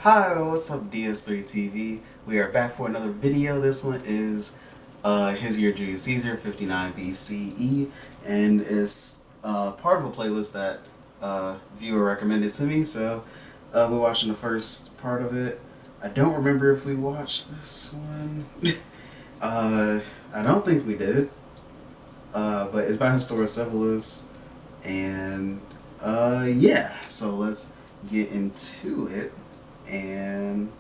Hi, what's up DS3TV? We are back for another video. This one is his year Julius Caesar, 59 BCE, and is part of a playlist that viewer recommended to me, so we're watching the first part of it. I don't remember if we watched this one. I don't think we did, but it's by Historia Civilis, and yeah, so let's get into it. And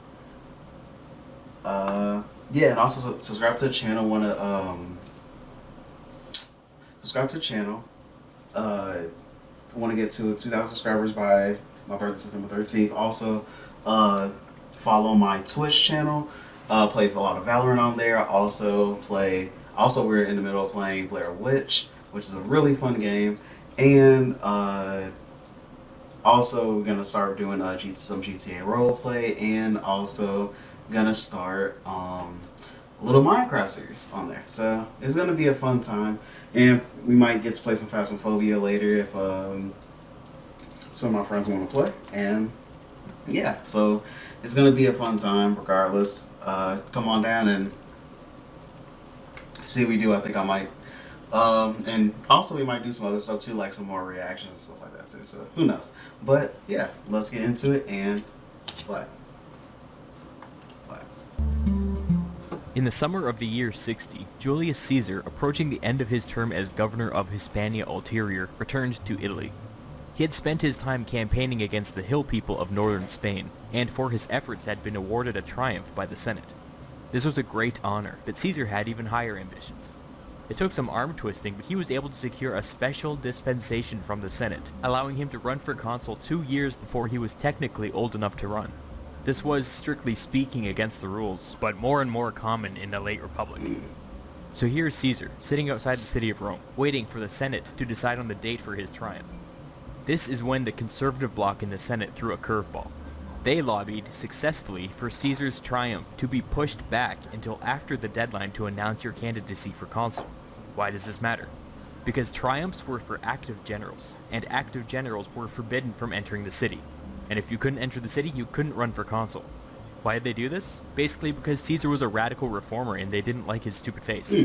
yeah, and also subscribe to the channel. Subscribe to the channel. Want to get to 2,000 subscribers by my birthday, September 13th. Also, follow my Twitch channel. Play a lot of Valorant on there. Also, we're in the middle of playing Blair Witch, which is a really fun game. And also, we're gonna start doing some GTA roleplay, and also gonna start a little Minecraft series on there. So it's gonna be a fun time, and we might get to play some Phasmophobia later if some of my friends want to play. And yeah, so it's gonna be a fun time regardless. Come on down and see what we do. I think I might. And also we might do some other stuff too, like some more reactions and stuff like that too. So who knows? But yeah, let's get into it and play. In the summer of the year 60, Julius Caesar, approaching the end of his term as governor of Hispania Ulterior, returned to Italy. He had spent his time campaigning against the hill people of northern Spain, and for his efforts had been awarded a triumph by the Senate. This was a great honor, but Caesar had even higher ambitions. It took some arm twisting, but he was able to secure a special dispensation from the Senate, allowing him to run for consul 2 years before he was technically old enough to run. This was, strictly speaking, against the rules, but more and more common in the late Republic. So here's Caesar, sitting outside the city of Rome, waiting for the Senate to decide on the date for his triumph. This is when the conservative bloc in the Senate threw a curveball. They lobbied successfully for Caesar's triumph to be pushed back until after the deadline to announce your candidacy for consul. Why does this matter? Because triumphs were for active generals, and active generals were forbidden from entering the city. And if you couldn't enter the city, you couldn't run for consul. Why did they do this? Basically because Caesar was a radical reformer and they didn't like his stupid face.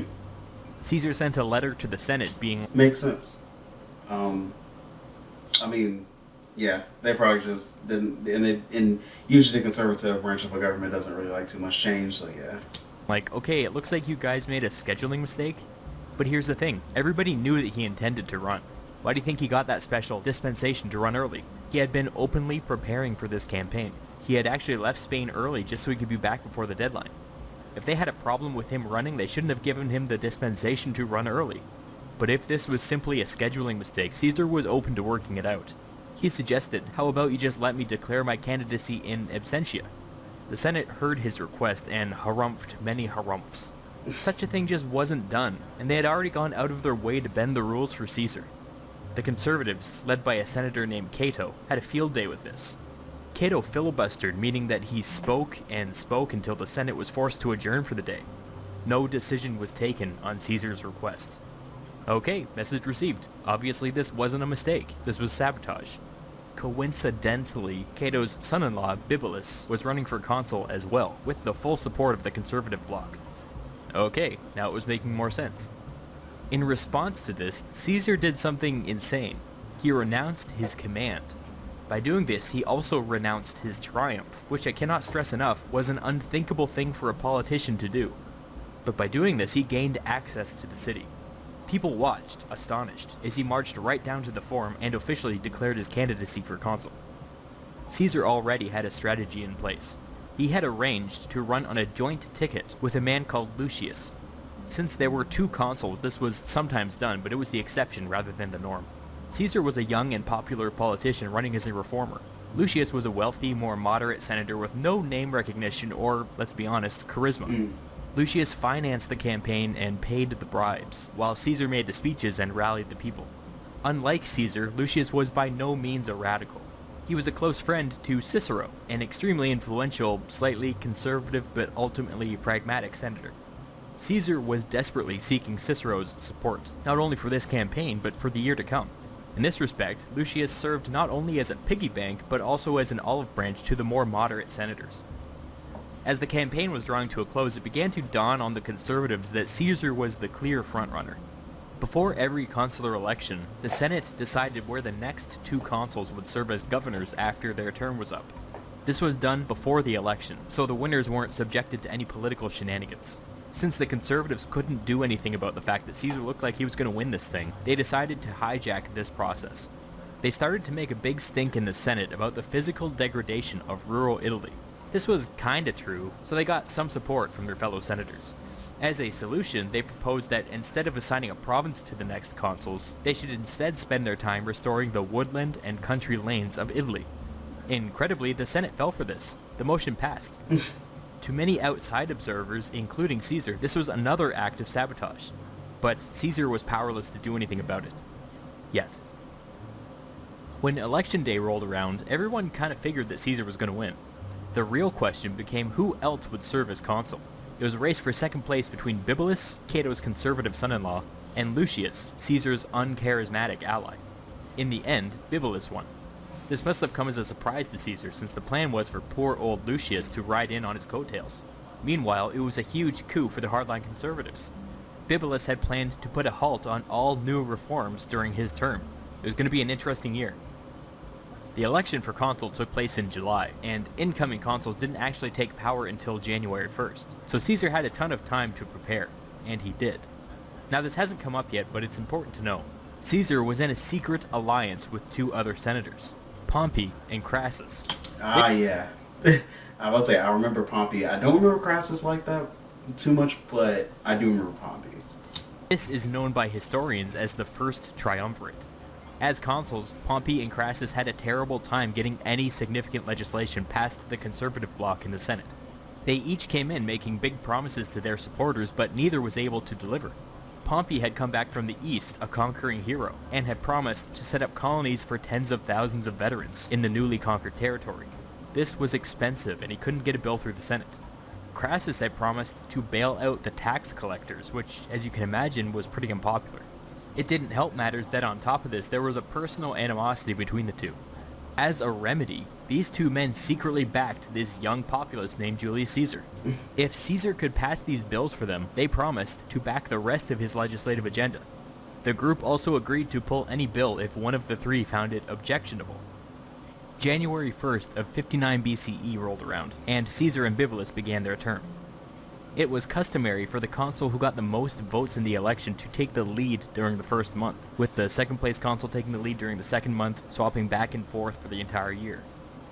Caesar sent a letter to the Senate being... Makes sense. I mean, yeah, they probably just didn't, and usually the conservative branch of the government doesn't really like too much change, so yeah. Like, okay, it looks like you guys made a scheduling mistake, but here's the thing, everybody knew that he intended to run. Why do you think he got that special dispensation to run early? He had been openly preparing for this campaign. He had actually left Spain early just so he could be back before the deadline. If they had a problem with him running, they shouldn't have given him the dispensation to run early. But if this was simply a scheduling mistake, Caesar was open to working it out. He suggested, how about you just let me declare my candidacy in absentia? The Senate heard his request and harumphed many harumphs. Such a thing just wasn't done, and they had already gone out of their way to bend the rules for Caesar. The conservatives, led by a senator named Cato, had a field day with this. Cato filibustered, meaning that he spoke and spoke until the Senate was forced to adjourn for the day. No decision was taken on Caesar's request. Okay, message received. Obviously this wasn't a mistake. This was sabotage. Coincidentally, Cato's son-in-law, Bibulus, was running for consul as well, with the full support of the conservative bloc. Okay, now it was making more sense. In response to this, Caesar did something insane. He renounced his command. By doing this, he also renounced his triumph, which I cannot stress enough was an unthinkable thing for a politician to do. But by doing this, he gained access to the city. People watched, astonished, as he marched right down to the forum and officially declared his candidacy for consul. Caesar already had a strategy in place. He had arranged to run on a joint ticket with a man called Lucius. Since there were 2 consuls, this was sometimes done, but it was the exception rather than the norm. Caesar was a young and popular politician running as a reformer. Lucius was a wealthy, more moderate senator with no name recognition or, let's be honest, charisma. Lucius financed the campaign and paid the bribes, while Caesar made the speeches and rallied the people. Unlike Caesar, Lucius was by no means a radical. He was a close friend to Cicero, an extremely influential, slightly conservative but ultimately pragmatic senator. Caesar was desperately seeking Cicero's support, not only for this campaign, but for the year to come. In this respect, Lucius served not only as a piggy bank, but also as an olive branch to the more moderate senators. As the campaign was drawing to a close, it began to dawn on the conservatives that Caesar was the clear frontrunner. Before every consular election, the Senate decided where the next 2 consuls would serve as governors after their term was up. This was done before the election, so the winners weren't subjected to any political shenanigans. Since the conservatives couldn't do anything about the fact that Caesar looked like he was going to win this thing, they decided to hijack this process. They started to make a big stink in the Senate about the physical degradation of rural Italy. This was kinda true, so they got some support from their fellow senators. As a solution, they proposed that instead of assigning a province to the next consuls, they should instead spend their time restoring the woodland and country lanes of Italy. Incredibly, the Senate fell for this. The motion passed. To many outside observers, including Caesar, this was another act of sabotage. But Caesar was powerless to do anything about it. Yet. When election day rolled around, everyone kind of figured that Caesar was going to win. The real question became who else would serve as consul. It was a race for second place between Bibulus, Cato's conservative son-in-law, and Lucius, Caesar's uncharismatic ally. In the end, Bibulus won. This must have come as a surprise to Caesar, since the plan was for poor old Lucius to ride in on his coattails. Meanwhile, it was a huge coup for the hardline conservatives. Bibulus had planned to put a halt on all new reforms during his term. It was going to be an interesting year. The election for consul took place in July, and incoming consuls didn't actually take power until January 1st, so Caesar had a ton of time to prepare, and he did. Now this hasn't come up yet, but it's important to know. Caesar was in a secret alliance with 2 other senators, Pompey and Crassus. Yeah. I will say, I remember Pompey. I don't remember Crassus like that too much, but I do remember Pompey. This is known by historians as the First Triumvirate. As consuls, Pompey and Crassus had a terrible time getting any significant legislation past the conservative bloc in the Senate. They each came in making big promises to their supporters, but neither was able to deliver. Pompey had come back from the east, a conquering hero, and had promised to set up colonies for tens of thousands of veterans in the newly conquered territory. This was expensive, and he couldn't get a bill through the Senate. Crassus had promised to bail out the tax collectors, which, as you can imagine, was pretty unpopular. It didn't help matters that on top of this, there was a personal animosity between the two. As a remedy, these 2 men secretly backed this young populace named Julius Caesar. If Caesar could pass these bills for them, they promised to back the rest of his legislative agenda. The group also agreed to pull any bill if one of the 3 found it objectionable. January 1st of 59 BCE rolled around, and Caesar and Bibulus began their term. It was customary for the consul who got the most votes in the election to take the lead during the first month, with the second place consul taking the lead during the second month, swapping back and forth for the entire year.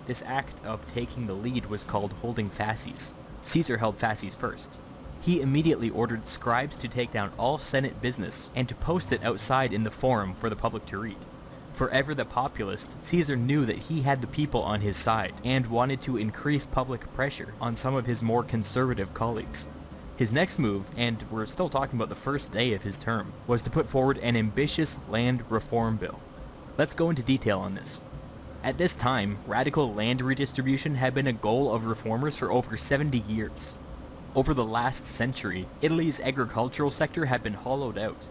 This act of taking the lead was called holding fasces. Caesar held fasces first. He immediately ordered scribes to take down all Senate business and to post it outside in the forum for the public to read. Forever the populist, Caesar knew that he had the people on his side and wanted to increase public pressure on some of his more conservative colleagues. His next move, and we're still talking about the first day of his term, was to put forward an ambitious land reform bill. Let's go into detail on this. At this time, radical land redistribution had been a goal of reformers for over 70 years. Over the last century, Italy's agricultural sector had been hollowed out.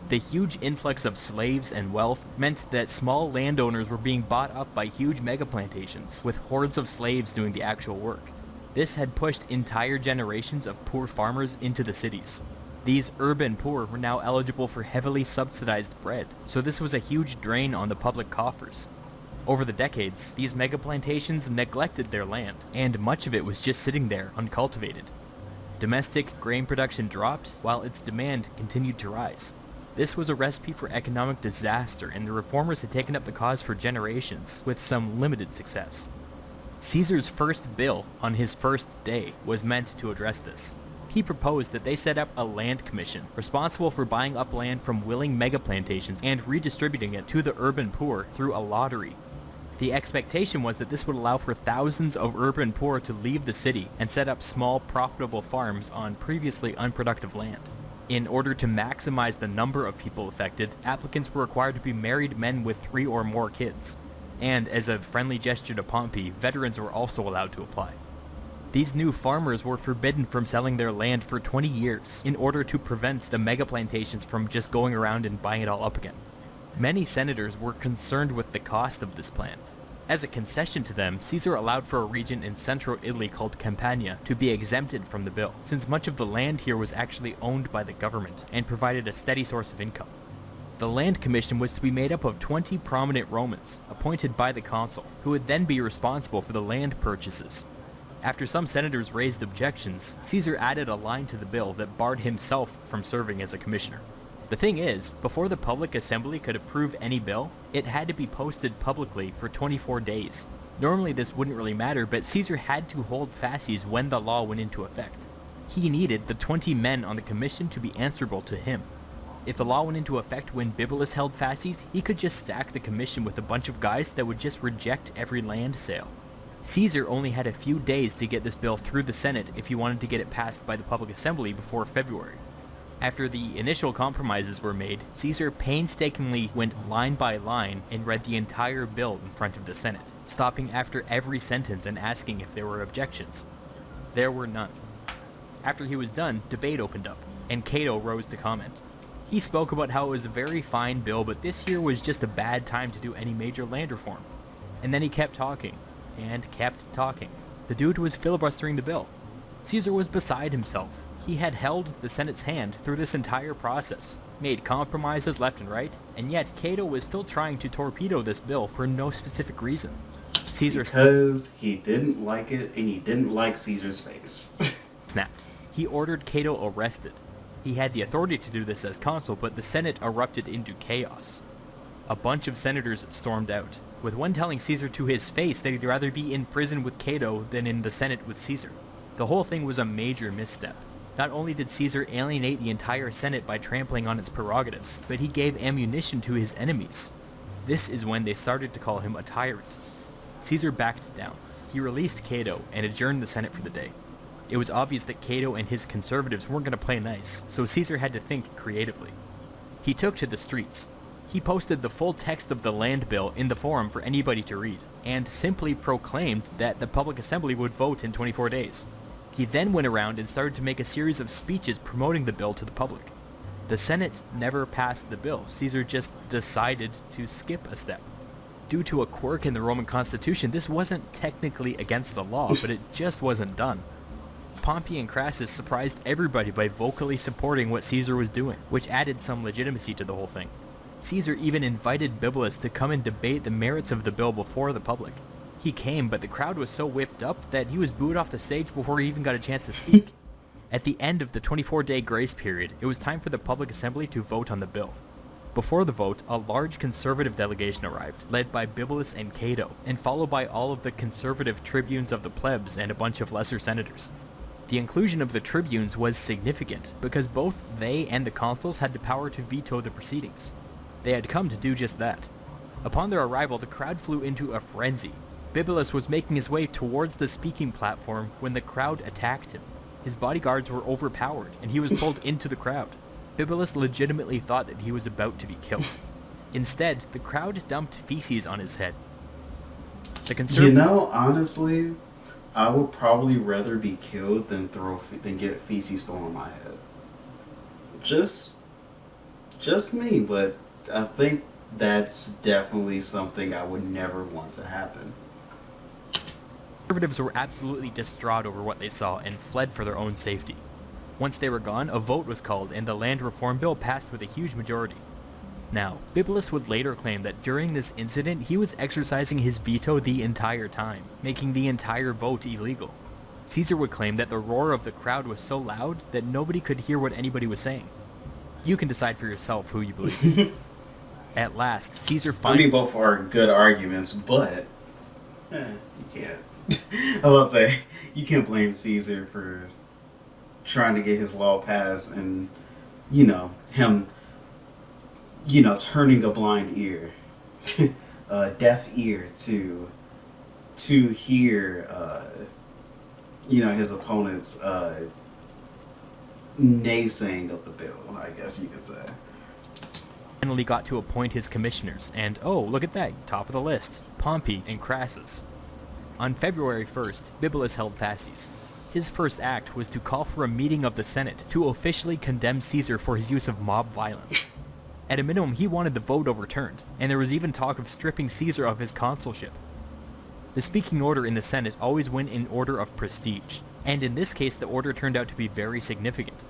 The huge influx of slaves and wealth meant that small landowners were being bought up by huge mega-plantations, with hordes of slaves doing the actual work. This had pushed entire generations of poor farmers into the cities. These urban poor were now eligible for heavily subsidized bread, so this was a huge drain on the public coffers. Over the decades, these mega-plantations neglected their land, and much of it was just sitting there uncultivated. Domestic grain production dropped, while its demand continued to rise. This was a recipe for economic disaster, and the reformers had taken up the cause for generations, with some limited success. Caesar's first bill, on his first day, was meant to address this. He proposed that they set up a land commission, responsible for buying up land from willing mega-plantations and redistributing it to the urban poor through a lottery. The expectation was that this would allow for thousands of urban poor to leave the city and set up small, profitable farms on previously unproductive land. In order to maximize the number of people affected, applicants were required to be married men with 3 or more kids. And as a friendly gesture to Pompey, veterans were also allowed to apply. These new farmers were forbidden from selling their land for 20 years in order to prevent the mega plantations from just going around and buying it all up again. Many senators were concerned with the cost of this plan. As a concession to them, Caesar allowed for a region in central Italy called Campania to be exempted from the bill, since much of the land here was actually owned by the government and provided a steady source of income. The land commission was to be made up of 20 prominent Romans, appointed by the consul, who would then be responsible for the land purchases. After some senators raised objections, Caesar added a line to the bill that barred himself from serving as a commissioner. The thing is, before the public assembly could approve any bill, it had to be posted publicly for 24 days. Normally this wouldn't really matter, but Caesar had to hold fasces when the law went into effect. He needed the 20 men on the commission to be answerable to him. If the law went into effect when Bibulus held fasces, he could just stack the commission with a bunch of guys that would just reject every land sale. Caesar only had a few days to get this bill through the Senate if he wanted to get it passed by the public assembly before February. After the initial compromises were made, Caesar painstakingly went line by line and read the entire bill in front of the Senate, stopping after every sentence and asking if there were objections. There were none. After he was done, debate opened up, and Cato rose to comment. He spoke about how it was a very fine bill, but this year was just a bad time to do any major land reform. And then he kept talking, and kept talking. The dude was filibustering the bill. Caesar was beside himself. He had held the Senate's hand through this entire process, made compromises left and right, and yet Cato was still trying to torpedo this bill for no specific reason. Because he didn't like it, and he didn't like Caesar's face. Snapped. He ordered Cato arrested. He had the authority to do this as consul, but the Senate erupted into chaos. A bunch of senators stormed out, with one telling Caesar to his face that he'd rather be in prison with Cato than in the Senate with Caesar. The whole thing was a major misstep. Not only did Caesar alienate the entire Senate by trampling on its prerogatives, but he gave ammunition to his enemies. This is when they started to call him a tyrant. Caesar backed down. He released Cato and adjourned the Senate for the day. It was obvious that Cato and his conservatives weren't going to play nice, so Caesar had to think creatively. He took to the streets. He posted the full text of the land bill in the forum for anybody to read, and simply proclaimed that the public assembly would vote in 24 days. He then went around and started to make a series of speeches promoting the bill to the public. The Senate never passed the bill. Caesar just decided to skip a step. Due to a quirk in the Roman constitution, this wasn't technically against the law, but it just wasn't done. Pompey and Crassus surprised everybody by vocally supporting what Caesar was doing, which added some legitimacy to the whole thing. Caesar even invited Bibulus to come and debate the merits of the bill before the public. He came, but the crowd was so whipped up that he was booed off the stage before he even got a chance to speak. At the end of the 24-day grace period, it was time for the public assembly to vote on the bill. Before the vote, a large conservative delegation arrived, led by Bibulus and Cato, and followed by all of the conservative tribunes of the plebs and a bunch of lesser senators. The inclusion of the tribunes was significant, because both they and the consuls had the power to veto the proceedings. They had come to do just that. Upon their arrival, the crowd flew into a frenzy. Bibulus was making his way towards the speaking platform when the crowd attacked him. His bodyguards were overpowered, and he was pulled into the crowd. Bibulus legitimately thought that he was about to be killed. Instead, the crowd dumped feces on his head. Honestly, I would probably rather be killed than get feces thrown on my head. Just me, but I think that's definitely something I would never want to happen. Conservatives were absolutely distraught over what they saw and fled for their own safety. Once they were gone, a vote was called and the land reform bill passed with a huge majority. Now, Bibulus would later claim that during this incident he was exercising his veto the entire time, making the entire vote illegal. Caesar would claim that the roar of the crowd was so loud that nobody could hear what anybody was saying. You can decide for yourself who you believe. At last, Caesar finally... both are good arguments, but you can't. I will say, you can't blame Caesar for trying to get his law passed and, him, turning a blind ear, a deaf ear to hear, his opponent's naysaying of the bill, I guess you could say. Finally got to appoint his commissioners, and oh, look at that, top of the list, Pompey and Crassus. On February 1st, Bibulus held fasces. His first act was to call for a meeting of the Senate to officially condemn Caesar for his use of mob violence. At a minimum, he wanted the vote overturned, and there was even talk of stripping Caesar of his consulship. The speaking order in the Senate always went in order of prestige, and in this case the order turned out to be very significant.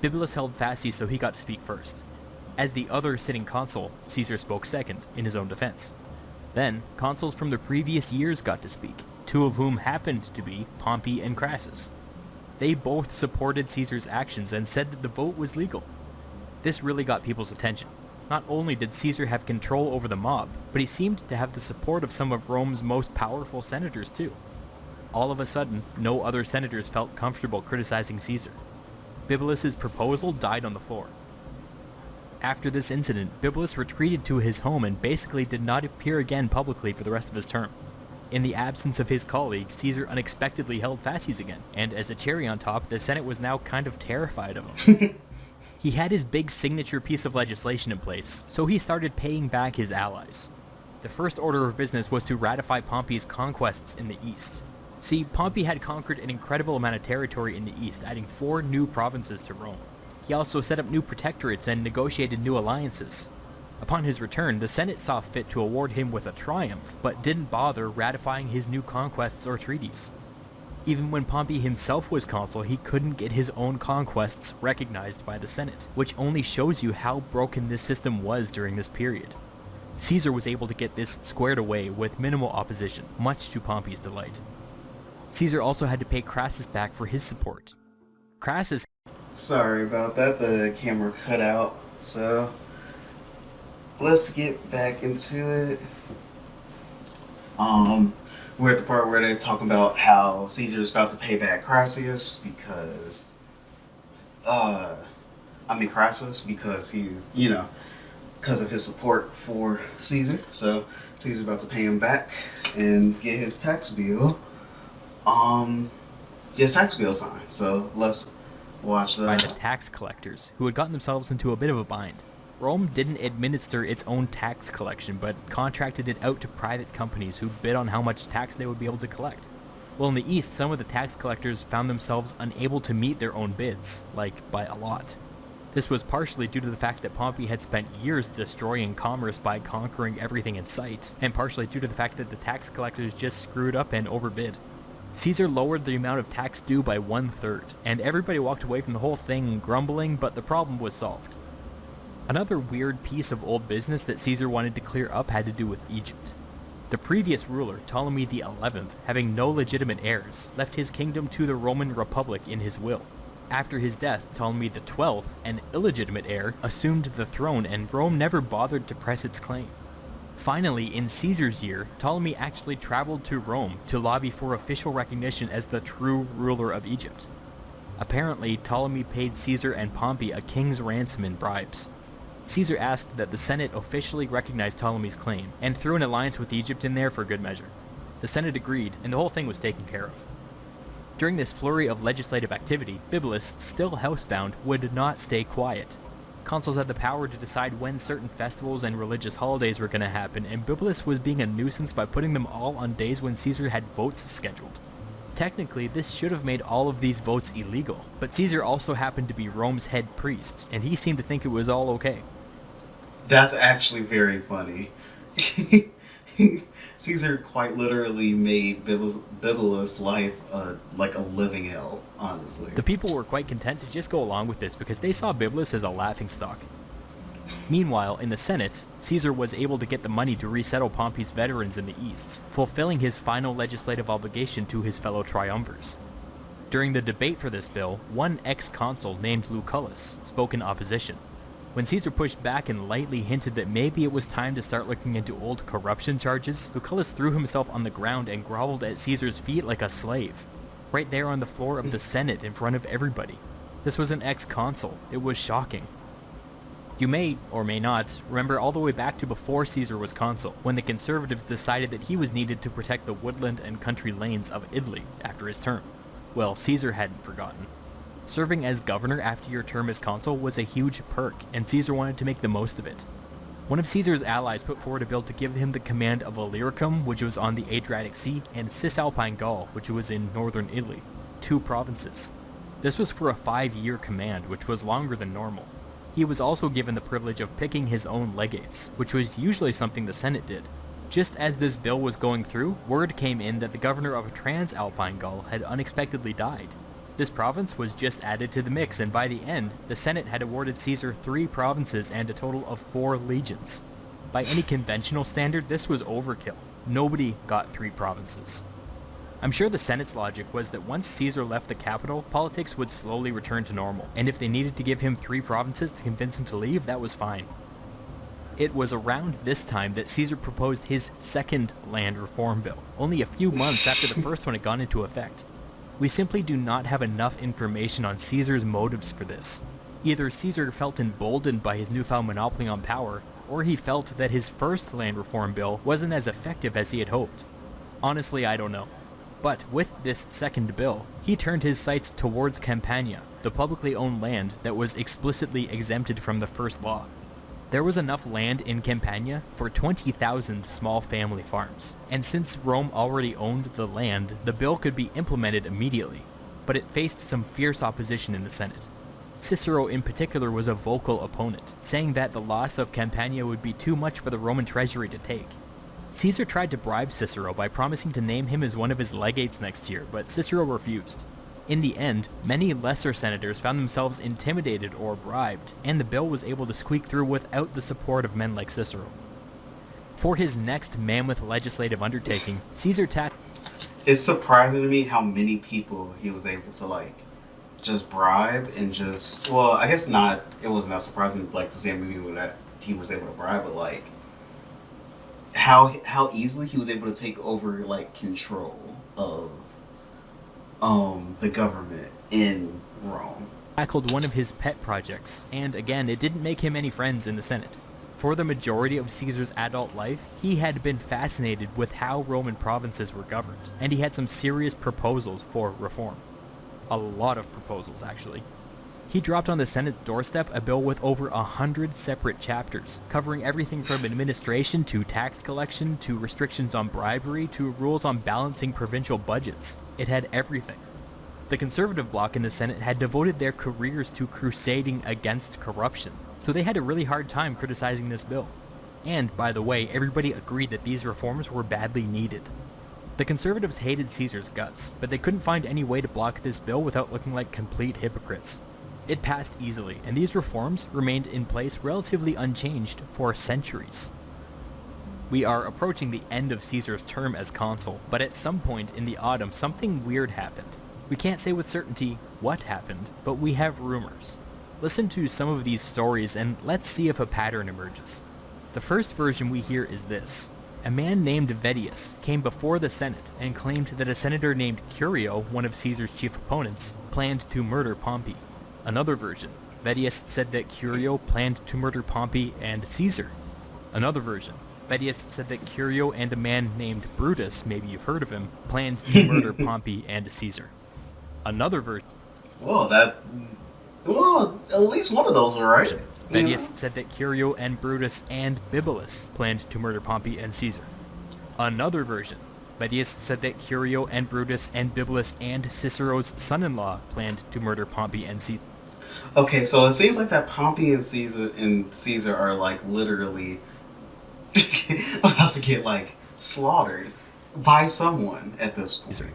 Bibulus held fasces, so he got to speak first. As the other sitting consul, Caesar spoke second, in his own defense. Then, consuls from the previous years got to speak, two of whom happened to be Pompey and Crassus. They both supported Caesar's actions and said that the vote was legal. This really got people's attention. Not only did Caesar have control over the mob, but he seemed to have the support of some of Rome's most powerful senators too. All of a sudden, no other senators felt comfortable criticizing Caesar. Bibulus's proposal died on the floor. After this incident, Bibulus retreated to his home and basically did not appear again publicly for the rest of his term. In the absence of his colleague, Caesar unexpectedly held fasces again, and as a cherry on top, the Senate was now kind of terrified of him. He had his big signature piece of legislation in place, so he started paying back his allies. The first order of business was to ratify Pompey's conquests in the east. See, Pompey had conquered an incredible amount of territory in the east, adding 4 new provinces to Rome. He also set up new protectorates and negotiated new alliances. Upon his return, the Senate saw fit to award him with a triumph, but didn't bother ratifying his new conquests or treaties. Even when Pompey himself was consul, he couldn't get his own conquests recognized by the Senate, which only shows you how broken this system was during this period. Caesar was able to get this squared away with minimal opposition, much to Pompey's delight. Caesar also had to pay Crassus back for his support. Crassus... Sorry about that, the camera cut out, so let's get back into it. We're at the part where they're talking about how Caesar is about to pay back Crassus because, Crassus because he's, because of his support for Caesar. So Caesar's about to pay him back and get his tax bill, signed. So let's watch that. By the tax collectors, who had gotten themselves into a bit of a bind. Rome didn't administer its own tax collection, but contracted it out to private companies who bid on how much tax they would be able to collect. Well, in the east, some of the tax collectors found themselves unable to meet their own bids, like by a lot. This was partially due to the fact that Pompey had spent years destroying commerce by conquering everything in sight, and partially due to the fact that the tax collectors just screwed up and overbid. Caesar lowered the amount of tax due by 1/3, and everybody walked away from the whole thing grumbling, but the problem was solved. Another weird piece of old business that Caesar wanted to clear up had to do with Egypt. The previous ruler, Ptolemy XI, having no legitimate heirs, left his kingdom to the Roman Republic in his will. After his death, Ptolemy XII, an illegitimate heir, assumed the throne, and Rome never bothered to press its claim. Finally, in Caesar's year, Ptolemy actually traveled to Rome to lobby for official recognition as the true ruler of Egypt. Apparently, Ptolemy paid Caesar and Pompey a king's ransom in bribes. Caesar asked that the Senate officially recognize Ptolemy's claim, and threw an alliance with Egypt in there for good measure. The Senate agreed, and the whole thing was taken care of. During this flurry of legislative activity, Bibulus, still housebound, would not stay quiet. Consuls had the power to decide when certain festivals and religious holidays were going to happen, and Bibulus was being a nuisance by putting them all on days when Caesar had votes scheduled. Technically, this should have made all of these votes illegal, but Caesar also happened to be Rome's head priest, and he seemed to think it was all okay. That's actually very funny. Caesar quite literally made Bibulus' life like a living hell, honestly. The people were quite content to just go along with this because they saw Bibulus as a laughingstock. Meanwhile, in the Senate, Caesar was able to get the money to resettle Pompey's veterans in the east, fulfilling his final legislative obligation to his fellow triumvirs. During the debate for this bill, one ex-consul named Lucullus spoke in opposition. When Caesar pushed back and lightly hinted that maybe it was time to start looking into old corruption charges, Lucullus threw himself on the ground and groveled at Caesar's feet like a slave, right there on the floor of the Senate in front of everybody. This was an ex-consul. It was shocking. You may, or may not, remember all the way back to before Caesar was consul, when the conservatives decided that he was needed to protect the woodland and country lanes of Italy after his term. Well, Caesar hadn't forgotten. Serving as governor after your term as consul was a huge perk, and Caesar wanted to make the most of it. One of Caesar's allies put forward a bill to give him the command of Illyricum, which was on the Adriatic Sea, and Cisalpine Gaul, which was in northern Italy, 2 provinces. This was for a 5-year command, which was longer than normal. He was also given the privilege of picking his own legates, which was usually something the Senate did. Just as this bill was going through, word came in that the governor of Transalpine Gaul had unexpectedly died. This province was just added to the mix, and by the end, the Senate had awarded Caesar 3 provinces and a total of 4 legions. By any conventional standard, this was overkill. Nobody got 3 provinces. I'm sure the Senate's logic was that once Caesar left the capital, politics would slowly return to normal, and if they needed to give him 3 provinces to convince him to leave, that was fine. It was around this time that Caesar proposed his second land reform bill, only a few months after the first one had gone into effect. We simply do not have enough information on Caesar's motives for this. Either Caesar felt emboldened by his newfound monopoly on power, or he felt that his first land reform bill wasn't as effective as he had hoped. Honestly, I don't know. But with this second bill, he turned his sights towards Campania, the publicly owned land that was explicitly exempted from the first law. There was enough land in Campania for 20,000 small family farms, and since Rome already owned the land, the bill could be implemented immediately, but it faced some fierce opposition in the Senate. Cicero in particular was a vocal opponent, saying that the loss of Campania would be too much for the Roman treasury to take. Caesar tried to bribe Cicero by promising to name him as one of his legates next year, but Cicero refused. In the end, many lesser senators found themselves intimidated or bribed, and the bill was able to squeak through without the support of men like Cicero. For his next mammoth legislative undertaking, Caesar It's surprising to me how many people he was able to just bribe and just, well, I guess not. It wasn't that surprising to see how many people that he was able to bribe, but how easily he was able to take over control of the government in Rome. Tackled one of his pet projects, and again, it didn't make him any friends in the Senate. For the majority of Caesar's adult life, he had been fascinated with how Roman provinces were governed, and he had some serious proposals for reform. A lot of proposals, actually. He dropped on the Senate's doorstep a bill with over 100 separate chapters, covering everything from administration to tax collection to restrictions on bribery to rules on balancing provincial budgets. It had everything. The conservative bloc in the Senate had devoted their careers to crusading against corruption, so they had a really hard time criticizing this bill. And, by the way, everybody agreed that these reforms were badly needed. The conservatives hated Caesar's guts, but they couldn't find any way to block this bill without looking like complete hypocrites. It passed easily, and these reforms remained in place relatively unchanged for centuries. We are approaching the end of Caesar's term as consul, but at some point in the autumn something weird happened. We can't say with certainty what happened, but we have rumors. Listen to some of these stories and let's see if a pattern emerges. The first version we hear is this. A man named Vettius came before the Senate and claimed that a senator named Curio, one of Caesar's chief opponents, planned to murder Pompey. Another version, Vettius said that Curio planned to murder Pompey and Caesar. Another version, Vettius said that Curio and a man named Brutus, maybe you've heard of him, planned to murder Pompey and Caesar. Another version. Well, at least one of those were right. Vettius said that Curio and Brutus and Bibulus planned to murder Pompey and Caesar. Another version, Vettius said that Curio and Brutus and Bibulus and Cicero's son-in-law planned to murder Pompey and Caesar. Okay, so it seems like that Pompey and Caesar are literally about to get slaughtered by someone at this point.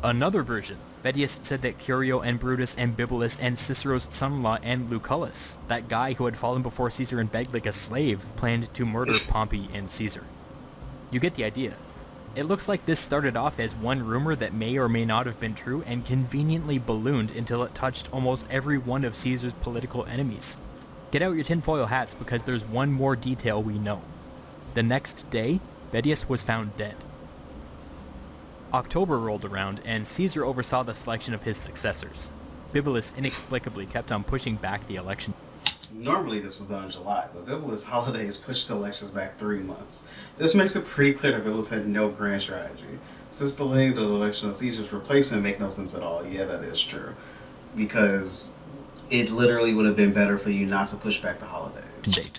Another version, Vettius said that Curio and Brutus and Bibulus and Cicero's son-in-law and Lucullus, that guy who had fallen before Caesar and begged like a slave, planned to murder Pompey and Caesar. You get the idea. It looks like this started off as one rumor that may or may not have been true and conveniently ballooned until it touched almost every one of Caesar's political enemies. Get out your tinfoil hats because there's one more detail we know. The next day, Vettius was found dead. October rolled around and Caesar oversaw the selection of his successors. Bibulus inexplicably kept on pushing back the election. Normally this was done in July, but Bibulus' holidays pushed the elections back 3 months. This makes it pretty clear that Bibulus had no grand strategy. Since delaying the election of Caesar's replacement make no sense at all. Yeah, that is true. Because it literally would have been better for you not to push back the holidays.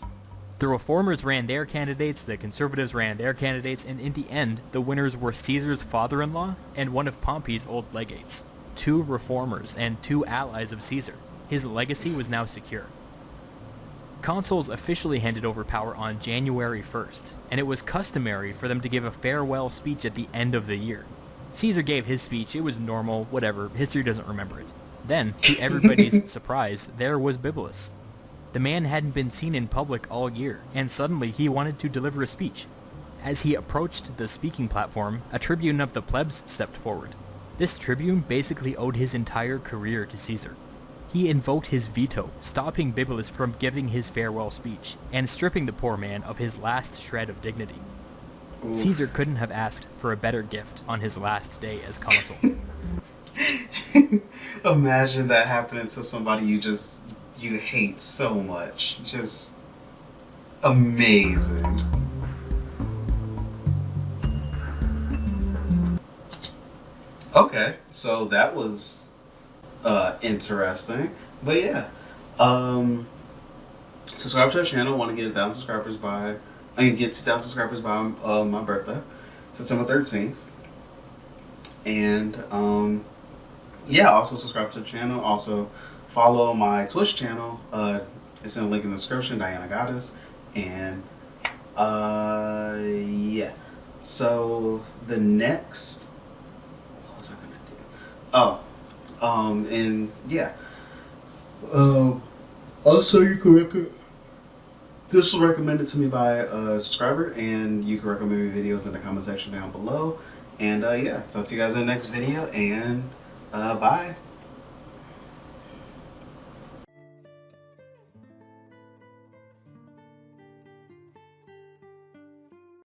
The reformers ran their candidates, the conservatives ran their candidates, and in the end, the winners were Caesar's father-in-law and one of Pompey's old legates. 2 reformers and 2 allies of Caesar. His legacy was now secure. Consuls officially handed over power on January 1st, and it was customary for them to give a farewell speech at the end of the year. Caesar gave his speech, it was normal, whatever, history doesn't remember it. Then, to everybody's surprise, there was Bibulus. The man hadn't been seen in public all year, and suddenly he wanted to deliver a speech. As he approached the speaking platform, a tribune of the plebs stepped forward. This tribune basically owed his entire career to Caesar. He invoked his veto, stopping Bibulus from giving his farewell speech, and stripping the poor man of his last shred of dignity. Ooh. Caesar couldn't have asked for a better gift on his last day as consul. Imagine that happening to somebody you hate so much. Just amazing. Okay, so that was interesting. But yeah, subscribe to our channel. Want to get 1,000 subscribers by get 2,000 subscribers by my birthday, September 13th. And yeah, also subscribe to the channel. Also follow my Twitch channel. It's in the link in the description, Diana Goddess. And yeah. So the next, what was I gonna do? Oh, and yeah. Also, you can this was recommended to me by a subscriber, and you can recommend me videos in the comment section down below. And yeah, talk to you guys in the next video, and bye.